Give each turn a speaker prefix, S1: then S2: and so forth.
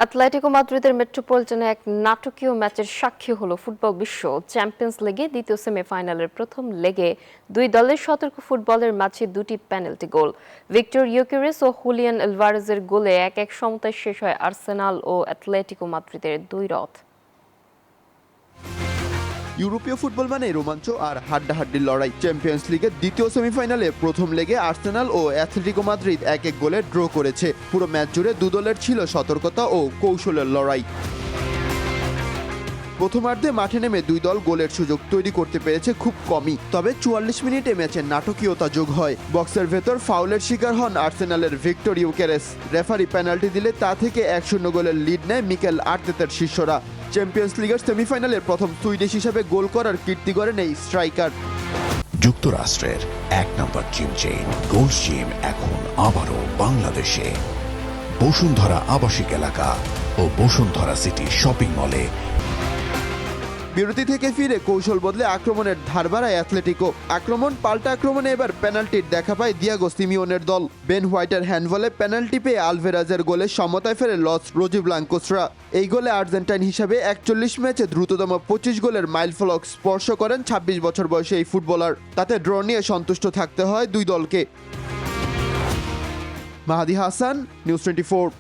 S1: Atletico মাদ্রিদের মেট্রোপলিটনে এক নাটকীয় ম্যাচের সাক্ষী হলো ফুটবল বিশ্ব। চ্যাম্পিয়ন্স লিগে দ্বিতীয় সেমিফাইনালের প্রথম লেগে দুই দলের সতর্ক ফুটবলের মাঝে দুটি পেনাল্টি গোল। ভিক্টর ইউকেরেস ও হুলিয়ান আলভারেজের গোলে 1-1 সমতায় শেষ হয় আর্সেনাল ও অ্যাটলেটিকো মাদ্রিদের দুই রথ।
S2: ইউরোপীয় ফুটবল মানে রোমাঞ্চ আর হাড্ডাহাড্ডির লড়াই। চ্যাম্পিয়ন্স লিগের দ্বিতীয় সেমিফাইনালে প্রথম লেগে আর্সেনাল ও অ্যাথলেটিকো মাদ্রিদ 1-1 গোলে ড্র করেছে। পুরো ম্যাচ জুড়ে দু দলের ছিল সতর্কতা ও কৌশলের লড়াই। প্রথমার্ধে মাঠে নেমে দুই দল গোলের সুযোগ তৈরি করতে পেরেছে খুব কমই, তবে 44 মিনিটে ম্যাচের নাটকীয়তা যোগ হয়। বক্সের ভেতর ফাউলের শিকার হন আর্সেনালের ভিক্টর ইউকেরেস। রেফারি পেনাল্টি দিলে তা থেকে 1-0 গোলের লিড নেয় মিকেল আর্তেতার শিষ্যরা। চ্যাম্পিয়ন্স লিগের সেমিফাইনালের প্রথম সুইডিশ হিসেবে গোল করার কীর্তি গড়েন এই স্ট্রাইকার।
S3: যুক্তরাষ্ট্রের এক নম্বর জিম চেইন গোল্ড জিম এখন আবারও বাংলাদেশে। বসুন্ধরা আবাসিক এলাকা ও বসুন্ধরা সিটি শপিং মলে।
S2: বিরতি থেকে ফিরে কৌশল বদলে আক্রমণের ধার বাড়ায় অ্যাথলেটিকো। আক্রমণ পাল্টা আক্রমণে এবার পেনাল্টির দেখা পায় দিয়াগো সিমিওনের দল। বেন হোয়াইটের হ্যান্ডবলে পেনাল্টি পেয়ে আলভেরাজের গোলে সমতায় ফেরে লস রোজিব্লাঙ্কোসরা। এই গোলে আর্জেন্টাইন হিসাবে 41 ম্যাচে দ্রুততম 25 গোলের মাইলফলক স্পর্শ করেন 26 বছর বয়সী এই ফুটবলার। তাতে ড্র নিয়ে সন্তুষ্ট থাকতে হয় দুই দলকে। মাহাদি হাসান, নিউজ 24।